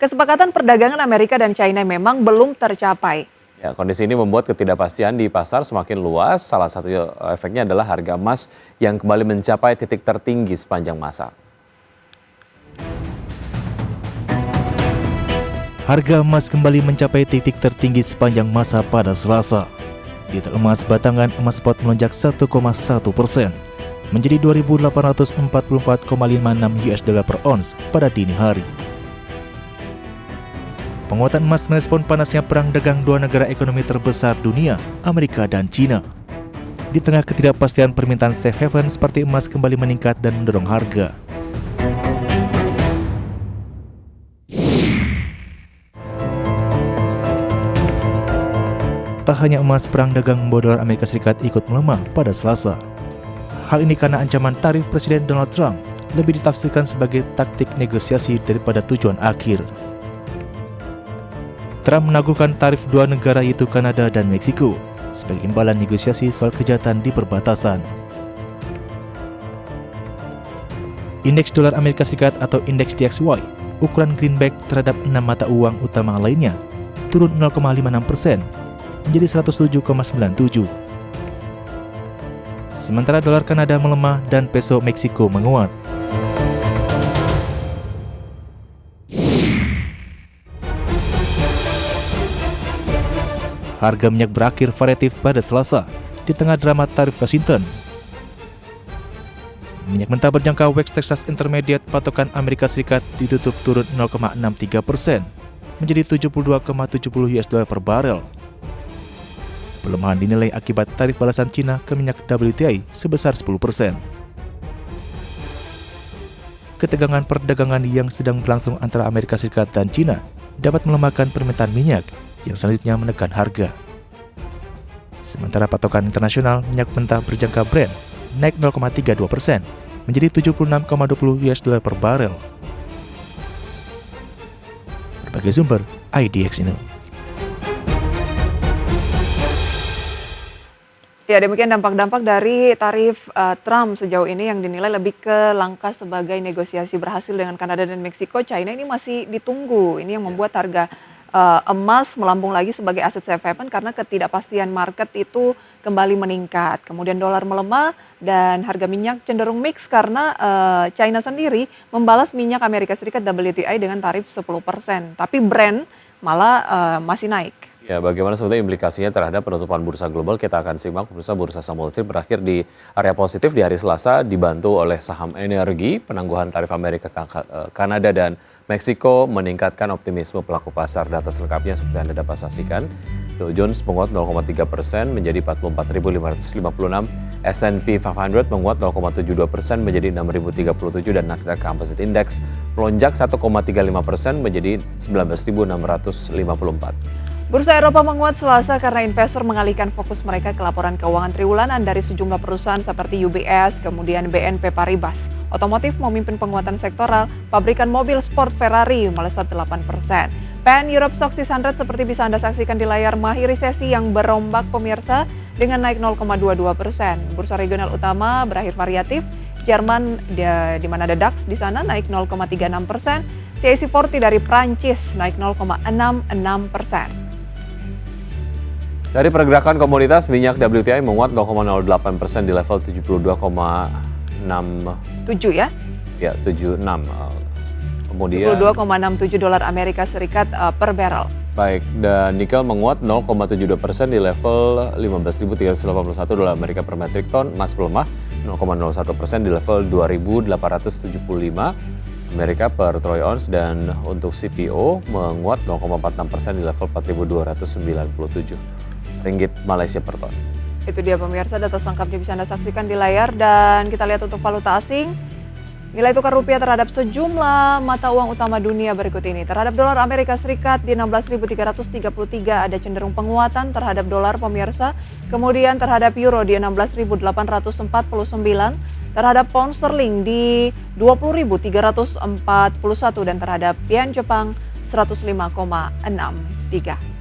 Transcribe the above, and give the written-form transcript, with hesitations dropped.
Kesepakatan perdagangan Amerika dan China memang belum tercapai. Ya, kondisi ini membuat ketidakpastian di pasar semakin luas. Salah satu efeknya adalah harga emas yang kembali mencapai titik tertinggi sepanjang masa. Harga emas kembali mencapai titik tertinggi sepanjang masa pada Selasa. Detail emas batangan emas spot melonjak 1,1% menjadi 2.844,56 US dollar per ons pada dini hari. Penguatan emas merespon panasnya perang dagang dua negara ekonomi terbesar dunia, Amerika dan China. Di tengah ketidakpastian permintaan safe haven seperti emas kembali meningkat dan mendorong harga. Tak hanya emas, perang dagang membawa dolar Amerika Serikat ikut melemah pada Selasa. Hal ini karena ancaman tarif Presiden Donald Trump lebih ditafsirkan sebagai taktik negosiasi daripada tujuan akhir. Trump menaguhkan tarif dua negara yaitu Kanada dan Meksiko sebagai imbalan negosiasi soal kejahatan di perbatasan. Indeks dolar Amerika Serikat atau indeks DXY, ukuran greenback terhadap 6 mata uang utama lainnya, turun 0,56% menjadi 107,97. Sementara dolar Kanada melemah dan peso Meksiko menguat. Harga minyak berakhir variatif pada Selasa di tengah drama tarif Washington. Minyak mentah berjangka West Texas Intermediate patokan Amerika Serikat ditutup turun 0,63% menjadi 72,70 US dollar per barel. Pelemahan dinilai akibat tarif balasan Cina ke minyak WTI sebesar 10%. Ketegangan perdagangan yang sedang berlangsung antara Amerika Serikat dan Cina dapat melemahkan permintaan minyak yang selanjutnya menekan harga. Sementara patokan internasional minyak mentah berjangka Brent naik 0,32% menjadi 76,20 US dollar per barel. Berbagai sumber IDX Intel. Ya, demikian dampak-dampak dari tarif Trump sejauh ini yang dinilai lebih ke langkah sebagai negosiasi berhasil dengan Kanada dan Meksiko. China ini masih ditunggu. Ini yang membuat harga emas melambung lagi sebagai aset safe haven karena ketidakpastian market itu kembali meningkat. Kemudian dolar melemah dan harga minyak cenderung mix karena China sendiri membalas minyak Amerika Serikat WTI dengan tarif 10%. Tapi Brent malah masih naik. Ya, bagaimana sebetulnya implikasinya terhadap penutupan bursa global? Kita akan simak bursa saham Wall Street berakhir di area positif di hari Selasa dibantu oleh saham energi, penangguhan tarif Amerika, Kanada dan Meksiko meningkatkan optimisme pelaku pasar. Data selengkapnya seperti Anda dapat saksikan. Dow Jones menguat 0,3% menjadi 44.556, S&P 500 menguat 0,72% menjadi 6.037 dan Nasdaq Composite Index melonjak 1,35% menjadi 19.654. Bursa Eropa menguat Selasa karena investor mengalihkan fokus mereka ke laporan keuangan triwulan dari sejumlah perusahaan seperti UBS, kemudian BNP Paribas. Otomotif memimpin penguatan sektoral, pabrikan mobil sport Ferrari melesat 8%. Pan Europe Stoxx 600 seperti bisa Anda saksikan di layar mengakhiri sesi yang berombak pemirsa dengan naik 0,22%. Bursa regional utama berakhir variatif. Jerman di mana ada DAX di sana naik 0,36%. CAC 40 dari Prancis naik 0,66%. Dari pergerakan komoditas, minyak WTI menguat 0,08% di level 72,67 ya? Ya, 76. Kemudian 72,67 dolar Amerika Serikat per barrel. Baik, dan nikel menguat 0,72% di level 15.381 dolar Amerika per metric ton. Emas melemah 0,01% di level 2.875 Amerika per troy ounce, dan untuk CPO menguat 0,46% di level 4.297 ringgit Malaysia per ton. Itu dia pemirsa, data selengkapnya bisa Anda saksikan di layar. Dan kita lihat untuk valuta asing. Nilai tukar rupiah terhadap sejumlah mata uang utama dunia berikut ini. Terhadap dolar Amerika Serikat di 16.333 ada cenderung penguatan terhadap dolar pemirsa. Kemudian terhadap euro di 16.849. Terhadap pound sterling di 20.341 dan terhadap yen Jepang 105,63.